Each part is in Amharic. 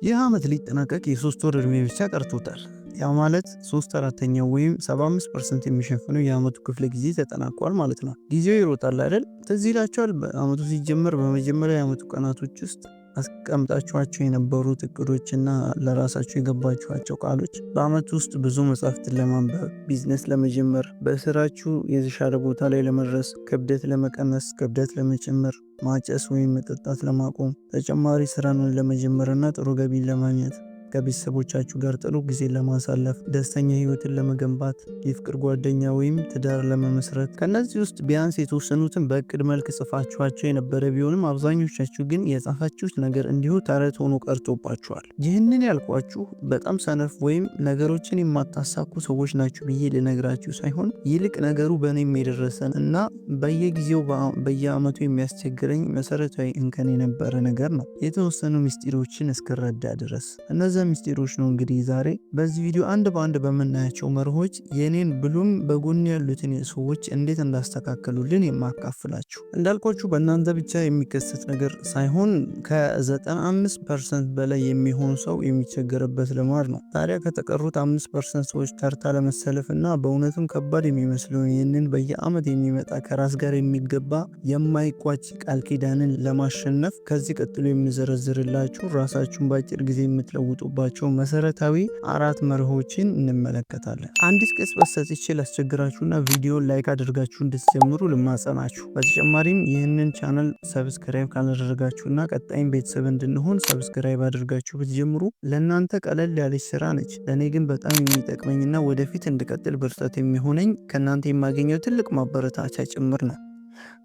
ይህ ዓመት ሊጠናቀቅ የ3 ወር ዕድሜ ብቻ ቀርቶታል። ያ ማለት 3/4 ወይም 75% የሚሸፍነው የዓመቱ ክፍለ ጊዜ ተጠናቋል ማለት ነው። ጊዜው ይሮጣል አይደል? ትዝ ይላችኋል? በዓመቱ ሲጀመር በመጀመሪያ የዓመቱ ቀናቶች ውስጥ አስቀምጣችኋቸው የነበሩት እቅዶችና ለራሳችሁ የገባችኋቸው ቃሎች በዓመቱ ውስጥ ብዙ መጻሕፍትን ለማንበብ፣ ቢዝነስ ለመጀመር፣ በስራችሁ የተሻለ ቦታ ላይ ለመድረስ፣ ክብደት ለመቀነስ፣ ክብደት ለመጨመር፣ ማጨስ ወይም መጠጣት ለማቆም፣ ተጨማሪ ስራን ለመጀመርና ጥሩ ገቢን ለማግኘት፣ ከቤተሰቦቻችሁ ጋር ጥሩ ጊዜ ለማሳለፍ፣ ደስተኛ ህይወትን ለመገንባት፣ የፍቅር ጓደኛ ወይም ትዳር ለመመስረት። ከነዚህ ውስጥ ቢያንስ የተወሰኑትን በእቅድ መልክ ጽፋችኋቸው የነበረ ቢሆንም አብዛኞቻችሁ ግን የጻፋችሁት ነገር እንዲሁ ተረት ሆኖ ቀርቶባችኋል። ይህንን ያልኳችሁ በጣም ሰነፍ ወይም ነገሮችን የማታሳኩ ሰዎች ናችሁ ብዬ ልነግራችሁ ሳይሆን ይልቅ ነገሩ በእኔም የደረሰን እና በየጊዜው በየዓመቱ የሚያስቸግረኝ መሰረታዊ እንከን የነበረ ነገር ነው፣ የተወሰኑ ምስጢሮችን እስክረዳ ድረስ። እነዚያ ምስጢሮች ነው እንግዲህ ዛሬ በዚህ ቪዲዮ አንድ በአንድ በምናያቸው መርሆች የኔን ብሎም በጎን ያሉትን ሰዎች እንዴት እንዳስተካከሉልን የማካፍላችሁ። እንዳልኳችሁ በእናንተ ብቻ የሚከሰት ነገር ሳይሆን ከ95% በላይ የሚሆን ሰው የሚቸገርበት ልማድ ነው። ታዲያ ከተቀሩት 5% ሰዎች ተርታ ለመሰለፍ እና በእውነቱም ከባድ የሚመስለውን ይህንን በየዓመት የሚመጣ ከራስ ጋር የሚገባ የማይቋጭ ቃል ኪዳንን ለማሸነፍ ከዚህ ቀጥሎ የምዘረዝርላችሁ ራሳችሁን በአጭር ጊዜ የምትለውጡ ባቸው መሰረታዊ 4 መርሆችን እንመለከታለን። አንዲት ቅጽበት ሰጥቼ ላስቸግራችሁና ቪዲዮን ላይክ አድርጋችሁ እንድትጀምሩ ልማጸናችሁ። በተጨማሪም ይህንን ቻናል ሰብስክራይብ ካላደረጋችሁና ቀጣይም ቤተሰብ እንድንሆን ሰብስክራይብ አድርጋችሁ ብትጀምሩ ለእናንተ ቀለል ያለች ስራ ነች፣ ለእኔ ግን በጣም የሚጠቅመኝና ወደፊት እንድቀጥል ብርታት የሚሆነኝ ከእናንተ የማገኘው ትልቅ ማበረታቻ ጭምር ነው።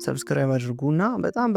ሰብስክራይብ አድርጉና በጣም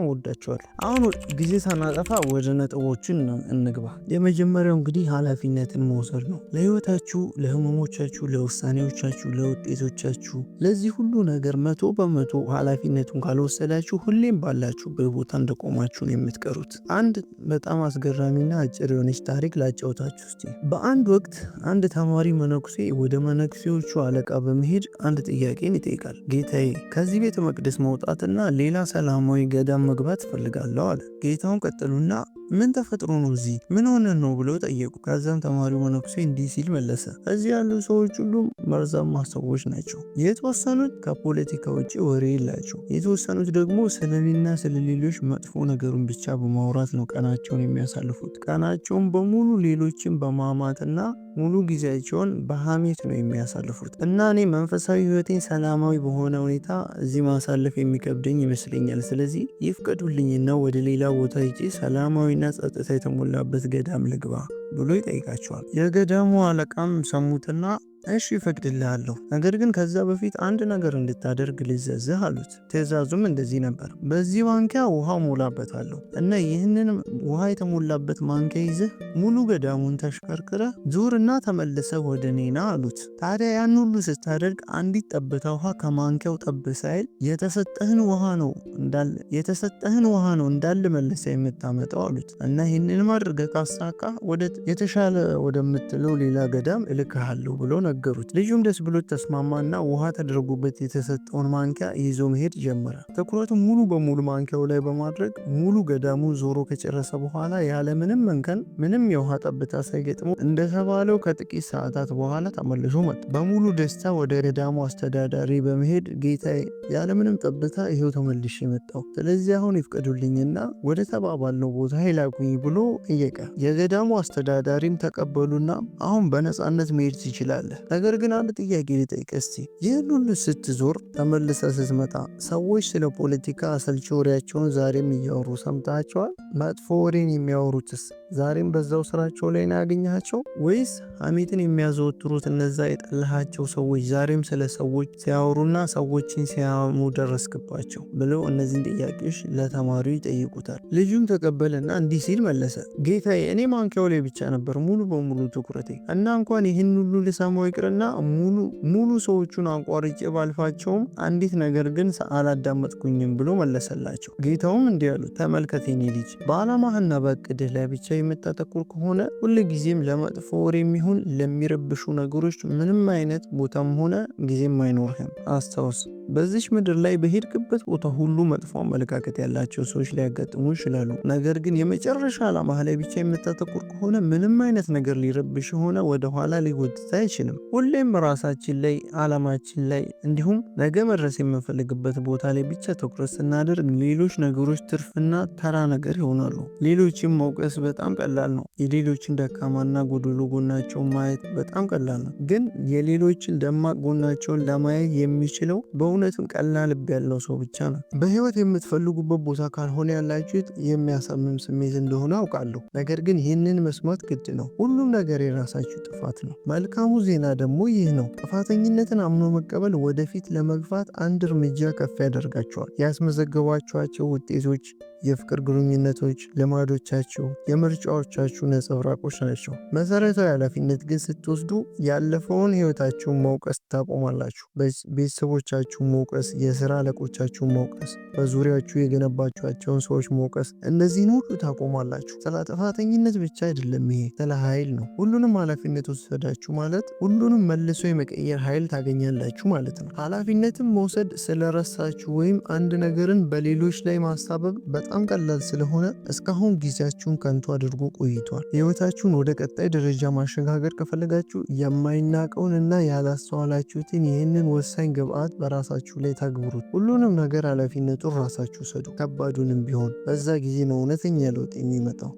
ወዳችኋለሁ። አሁን ጊዜ ሳናጠፋ ወደ ነጥቦችን እንግባ። የመጀመሪያው እንግዲህ ኃላፊነትን መውሰድ ነው። ለህይወታችሁ፣ ለህመሞቻችሁ፣ ለውሳኔዎቻችሁ፣ ለውጤቶቻችሁ፣ ለዚህ ሁሉ ነገር 100% ኃላፊነቱን ካልወሰዳችሁ ሁሌም ባላችሁበት ቦታ እንደቆማችሁ ነው የምትቀሩት። አንድ በጣም አስገራሚና አጭር የሆነች ታሪክ ላጫውታችሁ እስቲ። በአንድ ወቅት አንድ ተማሪ መነኩሴ ወደ መነኩሴዎቹ አለቃ በመሄድ አንድ ጥያቄን ይጠይቃል። ጌታዬ፣ ከዚህ ቤተ መቅደስ መውጣትና ሌላ ሰላማዊ ገዳም መግባት ፈልጋለሁ አለ። ጌታውን ቀጠሉና ምን ተፈጥሮ ነው? እዚህ ምን ሆነ ነው ብለው ጠየቁ። ከዛም ተማሪው መነኩሴ እንዲህ ሲል መለሰ። እዚህ ያሉ ሰዎች ሁሉ መርዛማ ሰዎች ናቸው። የተወሰኑት ከፖለቲካ ውጭ ወሬ የላቸው፣ የተወሰኑት ደግሞ ስለኔና ስለሌሎች መጥፎ ነገሩን ብቻ በማውራት ነው ቀናቸውን የሚያሳልፉት። ቀናቸውን በሙሉ ሌሎችን በማማትና ሙሉ ጊዜያቸውን በሐሜት ነው የሚያሳልፉት እና እኔ መንፈሳዊ ህይወቴን ሰላማዊ በሆነ ሁኔታ እዚህ ማሳለፍ የሚከብደኝ ይመስለኛል። ስለዚህ ይፍቀዱልኝና ወደ ሌላ ቦታ ሄጄ ሰላማዊና ጸጥታ የተሞላበት ገዳም ልግባ ብሎ ይጠይቃቸዋል። የገዳሙ አለቃም ሰሙትና እሺ እፈቅድልሃለሁ፣ ነገር ግን ከዛ በፊት አንድ ነገር እንድታደርግ ልዘዝህ አሉት። ትዕዛዙም እንደዚህ ነበር። በዚህ ማንኪያ ውሃ ሞላበታለሁ እና ይህንን ውሃ የተሞላበት ማንኪያ ይዘህ ሙሉ ገዳሙን ተሽከርክረህ ዙርና ተመልሰህ ወደ እኔና አሉት። ታዲያ ያን ሁሉ ስታደርግ አንዲት ጠብታ ውሃ ከማንኪያው ጠብ ሳይል የተሰጠህን ውሃ ነው እንዳለ መልሰህ የምታመጣው አሉት እና ይህንን ማድረግ ካሳካ ወደ የተሻለ ወደምትለው ሌላ ገዳም እልክሃለሁ ብሎ ነገሩት። ልጁም ደስ ብሎት ተስማማና ውሃ ተደርጎበት የተሰጠውን ማንኪያ ይዞ መሄድ ጀመረ። ትኩረቱን ሙሉ በሙሉ ማንኪያው ላይ በማድረግ ሙሉ ገዳሙ ዞሮ ከጨረሰ በኋላ ያለምንም እንከን ምንም የውሃ ጠብታ ሳይገጥሙ እንደተባለው ከጥቂት ሰዓታት በኋላ ተመልሶ መጣ። በሙሉ ደስታ ወደ ገዳሙ አስተዳዳሪ በመሄድ ጌታዬ፣ ያለምንም ጠብታ ይሄው ተመልሼ መጣሁ፣ ስለዚህ አሁን ይፍቀዱልኝና ወደ ተባባልነው ቦታ ይላኩኝ ብሎ ጠየቀ። የገዳሙ አስተዳዳሪም ተቀበሉና አሁን በነፃነት መሄድ ትችላለህ፣ ነገር ግን አንድ ጥያቄ ልጠይቅ እስቲ። ይህን ሁሉ ስትዞር ተመልሰ ስትመጣ ሰዎች ስለ ፖለቲካ አሰልቺ ወሬያቸውን ዛሬም እያወሩ ሰምታቸዋል? መጥፎ ወሬን የሚያወሩትስ ዛሬም በዛው ስራቸው ላይ ነው ያገኛቸው? ወይስ ሐሜትን የሚያዘወትሩት እነዛ የጠላሃቸው ሰዎች ዛሬም ስለ ሰዎች ሲያወሩና ሰዎችን ሲያሙ ደረስክባቸው? ብለው እነዚህን ጥያቄዎች ለተማሪው ይጠይቁታል። ልጁም ተቀበለና እንዲህ ሲል መለሰ። ጌታዬ፣ እኔ ማንኪያው ላይ ብቻ ነበር ሙሉ በሙሉ ትኩረቴ እና እንኳን ይህን ሁሉ ልሰማው ይቅርና ሙሉ ሰዎቹን አቋርጬ ባልፋቸውም አንዲት ነገር ግን አላዳመጥኩኝም ብሎ መለሰላቸው። ጌታውም እንዲህ አሉት፣ ተመልከት የኔ ልጅ፣ በዓላማህና በእቅድህ ላይ ብቻ የምታተኩር ከሆነ ሁልጊዜም ለመጥፎ ወሬ የሚሆን ለሚረብሹ ነገሮች ምንም አይነት ቦታም ሆነ ጊዜም አይኖርህም። አስታውስ፣ በዚች ምድር ላይ በሄድክበት ቦታ ሁሉ መጥፎ አመለካከት ያላቸው ሰዎች ሊያጋጥሙ ይችላሉ። ነገር ግን የመጨረሻ ዓላማ ላይ ብቻ የምታተኩር ከሆነ ምንም አይነት ነገር ሊረብሽ ሆነ ወደ ኋላ ሊጎትት አይችልም። ሁሌም ራሳችን ላይ፣ ዓላማችን ላይ እንዲሁም ነገ መድረስ የምንፈልግበት ቦታ ላይ ብቻ ትኩረት ስናደርግ ሌሎች ነገሮች ትርፍና ተራ ነገር ይሆናሉ። ሌሎችን መውቀስ በጣም ቀላል ነው። የሌሎችን ደካማና ጎዶሎ ጎናቸውን ማየት በጣም ቀላል ነው። ግን የሌሎችን ደማቅ ጎናቸውን ለማየት የሚችለው በእውነትም ቀላል ልብ ያለው ሰው ብቻ ነው። በህይወት የምትፈልጉበት ቦታ ካልሆነ ያላችሁት የሚያሳምም ስሜት እንደሆነ አውቃለሁ። ነገር ግን ይህንን መስማት ግድ ነው። ሁሉም ነገር የራሳችሁ ጥፋት ነው። መልካሙ ዜና ደግሞ ይህ ነው። ጥፋተኝነትን አምኖ መቀበል ወደፊት ለመግፋት አንድ እርምጃ ከፍ ያደርጋቸዋል። ያስመዘገቧቸው ውጤቶች፣ የፍቅር ግንኙነቶች፣ ልማዶቻችሁ፣ የምርጫዎቻችሁ ነጸብራቆች ናቸው። መሰረታዊ ኃላፊነት ግን ስትወስዱ ያለፈውን ህይወታችሁን መውቀስ ታቆማላችሁ። ቤተሰቦቻችሁን መውቀስ፣ የስራ አለቆቻችሁን መውቀስ፣ በዙሪያችሁ የገነባችኋቸውን ሰዎች መውቀስ፣ እነዚህን ሁሉ ታቆማላችሁ። ስለ ጥፋተኝነት ብቻ አይደለም፣ ይሄ ስለ ኃይል ነው። ሁሉንም ኃላፊነት ወሰዳችሁ ማለት ሁሉንም መልሶ የመቀየር ኃይል ታገኛላችሁ ማለት ነው። ኃላፊነትን መውሰድ ስለረሳችሁ ወይም አንድ ነገርን በሌሎች ላይ ማሳበብ በጣም ቀላል ስለሆነ እስካሁን ጊዜያችሁን ከንቱ አድርጎ ቆይቷል። ህይወታችሁን ወደ ቀጣይ ደረጃ ማሸጋገር ከፈለጋችሁ የማይናቀውን እና ያላስተዋላችሁትን ይህንን ወሳኝ ግብዓት በራሳችሁ ላይ ታግብሩት። ሁሉንም ነገር ኃላፊነቱን ራሳችሁ ሰዱ፣ ከባዱንም ቢሆን። በዛ ጊዜ ነው እውነተኛ ለውጥ የሚመጣው።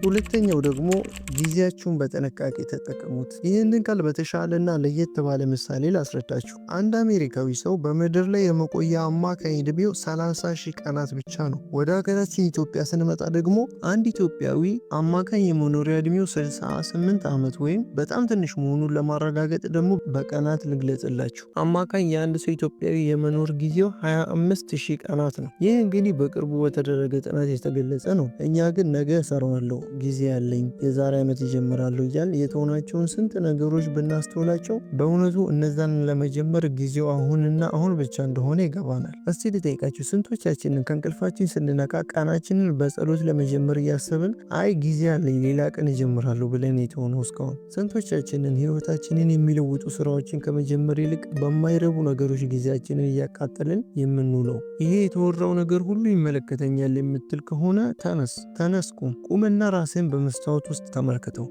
ሁለተኛው ደግሞ ጊዜያችሁን በጥንቃቄ ተጠቀሙት። ይህንን ቃል በተሻለና ለየት ባለ ምሳሌ ላስረዳችሁ። አንድ አሜሪካዊ ሰው በምድር ላይ የመቆያ አማካኝ ዕድሜው 30,000 ቀናት ብቻ ነው። ወደ ሀገራችን ኢትዮጵያ ስንመጣ ደግሞ አንድ ኢትዮጵያዊ አማካኝ የመኖሪያ ዕድሜው 68 ዓመት ወይም በጣም ትንሽ መሆኑን ለማረጋገጥ ደግሞ በቀናት ልግለጽላችሁ። አማካኝ የአንድ ሰው ኢትዮጵያዊ የመኖር ጊዜው 25,000 ቀናት ነው። ይህ እንግዲህ በቅርቡ በተደረገ ጥናት የተገለጸ ነው። እኛ ግን ነገ እሰራዋለሁ፣ ጊዜ ያለኝ፣ የዛሬ ዓመት ይጀምራሉ እያል የተሆናቸውን ስንት ነገሮች ብናስተውላቸው በእውነቱ እነዛን ለመጀመር ጊዜው አሁንና አሁን ብቻ እንደሆነ ይገባናል። እስቲ ልጠይቃችሁ፣ ስንቶቻችንን ከእንቅልፋችን ስንነቃ ቀናችንን በጸሎት ለመጀመር እያሰብን አይ ጊዜ ያለኝ ሌላ ቀን ይጀምራሉ ብለን የተሆነው እስካሁን? ስንቶቻችንን ህይወታችንን የሚለውጡ ስራዎችን ከመጀመር ይልቅ በማይረቡ ነገሮች ጊዜያችንን እያቃጠልን የምንውለው? ይሄ የተወራው ነገር ሁሉ ይመለከተኛል የምትል ከሆነ ተነስቁም ቁምና ራስህን በመስታወት ውስጥ ተመልከተው።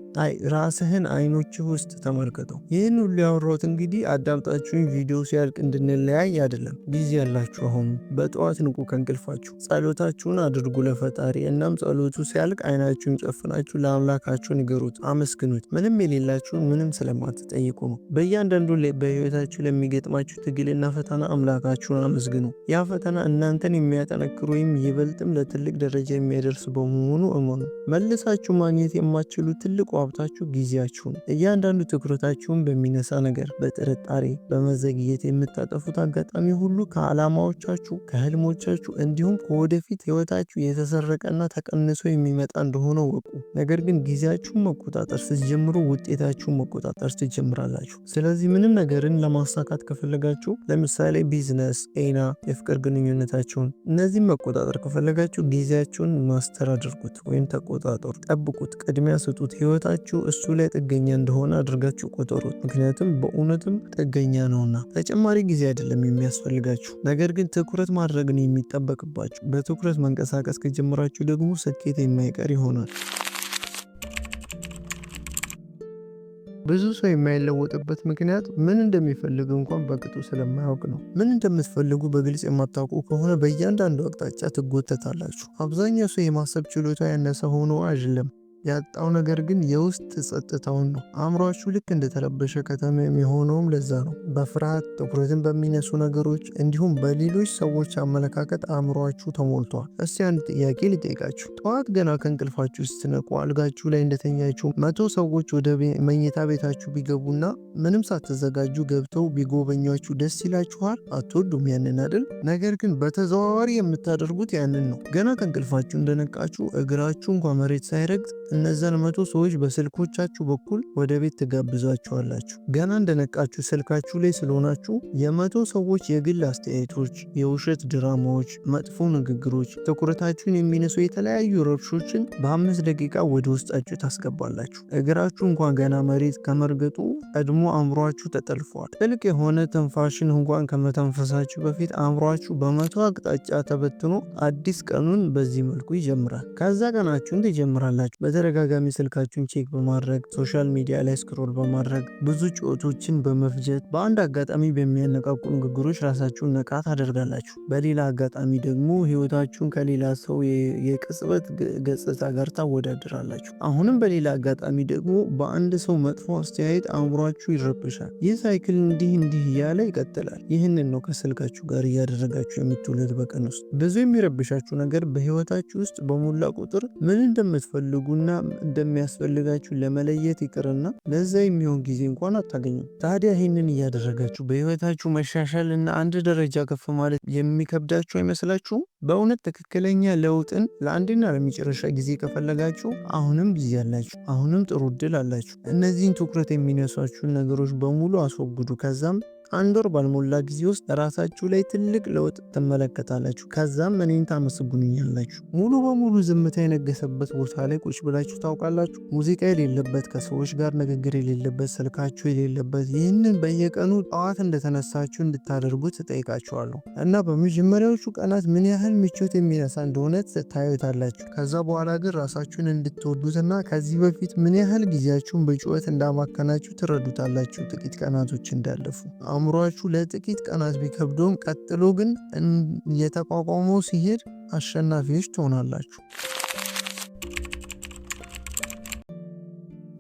ራስህን አይኖችህ ውስጥ ተመልከተው። ይህን ሁሉ ያወራሁት እንግዲህ አዳምጣችሁኝ ቪዲዮ ሲያልቅ እንድንለያይ አይደለም። ጊዜ ያላችሁ አሁን በጠዋት ንቁ ከእንቅልፋችሁ፣ ጸሎታችሁን አድርጉ ለፈጣሪ። እናም ጸሎቱ ሲያልቅ አይናችሁን ጨፍናችሁ ለአምላካችሁ ንገሩት፣ አመስግኑት። ምንም የሌላችሁን ምንም ስለማትጠይቁ ነው። በእያንዳንዱ በህይወታችሁ ለሚገጥማችሁ ትግልና ፈተና አምላካችሁን አመስግኑ። ያ ፈተና እናንተን የሚያጠነክሩ ወይም ይበልጥም ለትልቅ ደረጃ የሚያደርስ በመሆኑ እመኑ። መልሳችሁ ማግኘት የማትችሉ ትልቁ ሀብታችሁ ጊዜያችሁ ነው። እያንዳንዱ ትኩረታችሁን በሚነሳ ነገር፣ በጥርጣሬ፣ በመዘግየት የምታጠፉት አጋጣሚ ሁሉ ከዓላማዎቻችሁ፣ ከህልሞቻችሁ እንዲሁም ከወደፊት ህይወታችሁ የተሰረቀና ተቀንሶ የሚመጣ እንደሆነ ወቁ። ነገር ግን ጊዜያችሁን መቆጣጠር ስትጀምሩ ውጤታችሁን መቆጣጠር ትጀምራላችሁ። ስለዚህ ምንም ነገርን ለማሳካት ከፈለጋችሁ፣ ለምሳሌ ቢዝነስ፣ ጤና፣ የፍቅር ግንኙነታችሁን፣ እነዚህም መቆጣጠር ከፈለጋችሁ ጊዜያችሁን ማስተር አድርጉት ወይም ተቆጣጠሩ፣ ጠብቁት፣ ቅድሚያ ስጡት። ህይወታችሁ እሱ ላይ ጥገኛ እንደሆነ አድርጋችሁ ቆጠሩት። ምክንያቱም በእውነትም ጥገኛ ነውና። ተጨማሪ ጊዜ አይደለም የሚያስፈልጋችሁ፣ ነገር ግን ትኩረት ማድረግን የሚጠበቅባችሁ። በትኩረት መንቀሳቀስ ከጀመራችሁ ደግሞ ስኬት የማይቀር ይሆናል። ብዙ ሰው የማይለወጥበት ምክንያት ምን እንደሚፈልግ እንኳን በቅጡ ስለማያውቅ ነው። ምን እንደምትፈልጉ በግልጽ የማታውቁ ከሆነ በእያንዳንዱ አቅጣጫ ትጎተታላችሁ። አብዛኛው ሰው የማሰብ ችሎታ ያነሰ ሆኖ አይደለም፣ ያጣው ነገር ግን የውስጥ ጸጥታውን ነው። አእምሯችሁ ልክ እንደተረበሸ ከተማ የሚሆነውም ለዛ ነው። በፍርሃት፣ ትኩረትን በሚነሱ ነገሮች እንዲሁም በሌሎች ሰዎች አመለካከት አእምሯችሁ ተሞልቷል። እስቲ አንድ ጥያቄ ልጠይቃችሁ። ጠዋት ገና ከእንቅልፋችሁ ስትነቁ አልጋችሁ ላይ እንደተኛችሁ 100 ሰዎች ወደ መኝታ ቤታችሁ ቢገቡና ምንም ሳትዘጋጁ ገብተው ቢጎበኟችሁ ደስ ይላችኋል? አትወዱም ያንን አይደል? ነገር ግን በተዘዋዋሪ የምታደርጉት ያንን ነው። ገና ከእንቅልፋችሁ እንደነቃችሁ እግራችሁ እንኳ መሬት ሳይረግጥ እነዛን 100 ሰዎች በስልኮቻችሁ በኩል ወደ ቤት ትጋብዟቸዋላችሁ። ገና እንደነቃችሁ ስልካችሁ ላይ ስለሆናችሁ የ100 ሰዎች የግል አስተያየቶች፣ የውሸት ድራማዎች፣ መጥፎ ንግግሮች፣ ትኩረታችሁን የሚነሱ የተለያዩ ረብሾችን በ5 ደቂቃ ወደ ውስጣችሁ ታስገባላችሁ። እግራችሁ እንኳን ገና መሬት ከመርገጡ ቀድሞ አእምሯችሁ ተጠልፏል። ጥልቅ የሆነ ትንፋሽን እንኳን ከመተንፈሳችሁ በፊት አእምሯችሁ በ100 አቅጣጫ ተበትኖ አዲስ ቀኑን በዚህ መልኩ ይጀምራል። ከዛ ቀናችሁን ትጀምራላችሁ በተደጋጋሚ ስልካችሁን ቼክ በማድረግ ሶሻል ሚዲያ ላይ ስክሮል በማድረግ ብዙ ጩኸቶችን በመፍጀት በአንድ አጋጣሚ በሚያነቃቁ ንግግሮች ራሳችሁን ነቃ ታደርጋላችሁ። በሌላ አጋጣሚ ደግሞ ህይወታችሁን ከሌላ ሰው የቅጽበት ገጽታ ጋር ታወዳድራላችሁ። አሁንም በሌላ አጋጣሚ ደግሞ በአንድ ሰው መጥፎ አስተያየት አእምሯችሁ ይረብሻል። ይህ ሳይክል እንዲህ እያለ ይቀጥላል። ይህንን ነው ከስልካችሁ ጋር እያደረጋችሁ የምትውሉት በቀን ውስጥ። ብዙ የሚረብሻችሁ ነገር በህይወታችሁ ውስጥ በሞላ ቁጥር ምን እንደምትፈልጉና እንደሚያስፈልጋችሁ ለመለየት ይቅርና ለዛ የሚሆን ጊዜ እንኳን አታገኙም። ታዲያ ይህንን እያደረጋችሁ በህይወታችሁ መሻሻል እና አንድ ደረጃ ከፍ ማለት የሚከብዳችሁ አይመስላችሁም? በእውነት ትክክለኛ ለውጥን ለአንድና ለመጨረሻ ጊዜ ከፈለጋችሁ አሁንም ጊዜ አላችሁ። አሁንም ጥሩ እድል አላችሁ። እነዚህን ትኩረት የሚነሷችሁን ነገሮች በሙሉ አስወግዱ። ከዛም 1 ወር ባልሞላ ጊዜ ውስጥ ራሳችሁ ላይ ትልቅ ለውጥ ትመለከታላችሁ። ከዛም እኔን ታመሰግኑኛላችሁ። ሙሉ በሙሉ ዝምታ የነገሰበት ቦታ ላይ ቁጭ ብላችሁ ታውቃላችሁ? ሙዚቃ የሌለበት፣ ከሰዎች ጋር ንግግር የሌለበት፣ ስልካችሁ የሌለበት። ይህንን በየቀኑ ጠዋት እንደተነሳችሁ እንድታደርጉት እጠይቃችኋለሁ እና በመጀመሪያዎቹ ቀናት ምን ያህል ምቾት የሚነሳ እንደሆነ ታዩታላችሁ። ከዛ በኋላ ግን ራሳችሁን እንድትወዱትና ከዚህ በፊት ምን ያህል ጊዜያችሁን በጩኸት እንዳማከናችሁ ትረዱታላችሁ። ጥቂት ቀናቶች እንዳለፉ አእምሯችሁ ለጥቂት ቀናት ቢከብዶም ቀጥሎ ግን የተቋቋመው ሲሄድ አሸናፊዎች ትሆናላችሁ።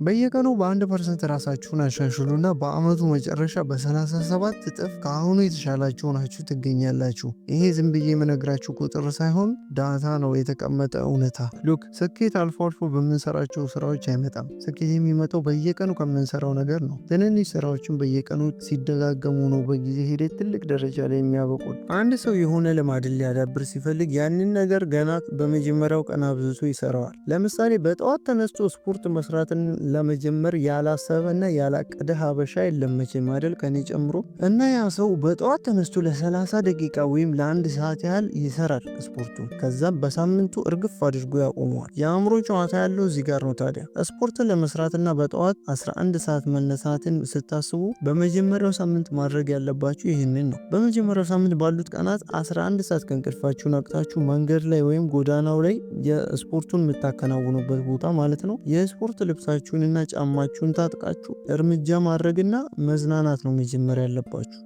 በየቀኑ በ1% ራሳችሁን አሻሽሉና በአመቱ መጨረሻ በ37 እጥፍ ከአሁኑ የተሻላችሁ ሆናችሁ ትገኛላችሁ። ይሄ ዝም ብዬ የምነግራችሁ ቁጥር ሳይሆን ዳታ ነው፣ የተቀመጠ እውነታ። ሉክ ስኬት አልፎ አልፎ በምንሰራቸው ስራዎች አይመጣም። ስኬት የሚመጣው በየቀኑ ከምንሰራው ነገር ነው። ትንንሽ ስራዎችን በየቀኑ ሲደጋገሙ ነው በጊዜ ሂደት ትልቅ ደረጃ ላይ የሚያበቁት። አንድ ሰው የሆነ ልማድን ሊያዳብር ሲፈልግ ያንን ነገር ገና በመጀመሪያው ቀን አብዝቶ ይሰራዋል። ለምሳሌ በጠዋት ተነስቶ ስፖርት መስራትን ለመጀመር ያላሰበና ያላቀደ ሀበሻ የለም መቼም አይደል? ከኔ ጨምሮ። እና ያ ሰው በጠዋት ተነስቶ ለ30 ደቂቃ ወይም ለ1 ሰዓት ያህል ይሰራል ስፖርቱ። ከዛም በሳምንቱ እርግፍ አድርጎ ያቆመዋል። የአእምሮ ጨዋታ ያለው እዚህ ጋር ነው። ታዲያ ስፖርትን ለመስራትና በጠዋት 11 ሰዓት መነሳትን ስታስቡ በመጀመሪያው ሳምንት ማድረግ ያለባችሁ ይህንን ነው። በመጀመሪያው ሳምንት ባሉት ቀናት 11 ሰዓት ከእንቅልፋችሁ ነቅታችሁ መንገድ ላይ ወይም ጎዳናው ላይ የስፖርቱን የምታከናውኑበት ቦታ ማለት ነው የስፖርት ልብሳችሁን እና ጫማችሁን ታጥቃችሁ እርምጃ ማድረግና መዝናናት ነው መጀመሪያ ያለባችሁ።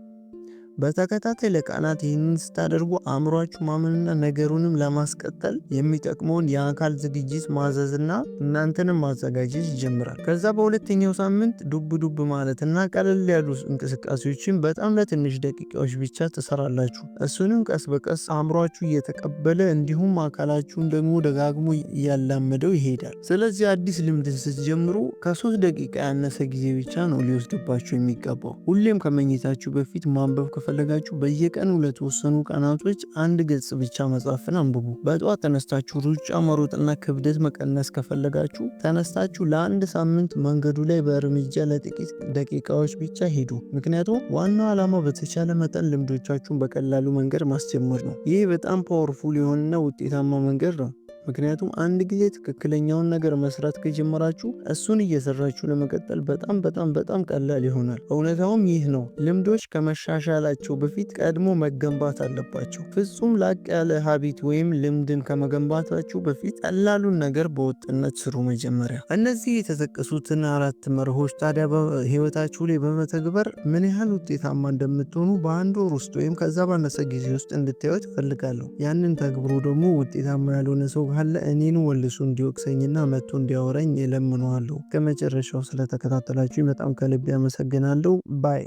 በተከታታይ ለቀናት ይህንን ስታደርጉ አእምሯችሁ ማመንና ነገሩንም ለማስቀጠል የሚጠቅመውን የአካል ዝግጅት ማዘዝና እናንተንም ማዘጋጀት ይጀምራል። ከዛ በሁለተኛው ሳምንት ዱብ ማለትና ቀለል ያሉ እንቅስቃሴዎችን በጣም ለትንሽ ደቂቃዎች ብቻ ትሰራላችሁ። እሱንም ቀስ በቀስ አእምሯችሁ እየተቀበለ እንዲሁም አካላችሁን ደግሞ ደጋግሞ እያላመደው ይሄዳል። ስለዚህ አዲስ ልምድን ስትጀምሩ ከ3 ደቂቃ ያነሰ ጊዜ ብቻ ነው ሊወስድባችሁ የሚገባው። ሁሌም ከመኝታችሁ በፊት ማንበብ ከፈለጋችሁ በየቀኑ ለተወሰኑ ቀናቶች 1 ገጽ ብቻ መጻፍን አንብቡ። በጠዋት ተነስታችሁ ሩጫ መሮጥና ክብደት መቀነስ ከፈለጋችሁ ተነስታችሁ ለ1 ሳምንት መንገዱ ላይ በእርምጃ ለጥቂት ደቂቃዎች ብቻ ሂዱ። ምክንያቱም ዋናው ዓላማ በተቻለ መጠን ልምዶቻችሁን በቀላሉ መንገድ ማስጀመር ነው። ይህ በጣም ፓወርፉል የሆነና ውጤታማ መንገድ ነው። ምክንያቱም አንድ ጊዜ ትክክለኛውን ነገር መስራት ከጀመራችሁ እሱን እየሰራችሁ ለመቀጠል በጣም ቀላል ይሆናል። እውነታውም ይህ ነው። ልምዶች ከመሻሻላቸው በፊት ቀድሞ መገንባት አለባቸው። ፍጹም ላቅ ያለ ሀቢት ወይም ልምድን ከመገንባታችሁ በፊት ቀላሉን ነገር በወጥነት ስሩ መጀመሪያ። እነዚህ የተጠቀሱትን 4 መርሆች ታዲያ በህይወታችሁ ላይ በመተግበር ምን ያህል ውጤታማ እንደምትሆኑ በ1 ወር ውስጥ ወይም ከዛ ባነሰ ጊዜ ውስጥ እንድታዩት እፈልጋለሁ። ያንን ተግብሮ ደግሞ ውጤታማ ያልሆነ ሰው ካለ እኔን ወልሱ እንዲወቅሰኝና መጥቶ እንዲያወራኝ እለምነዋለሁ። ከመጨረሻው ስለተከታተላችሁ በጣም ከልብ ያመሰግናለሁ። ባይ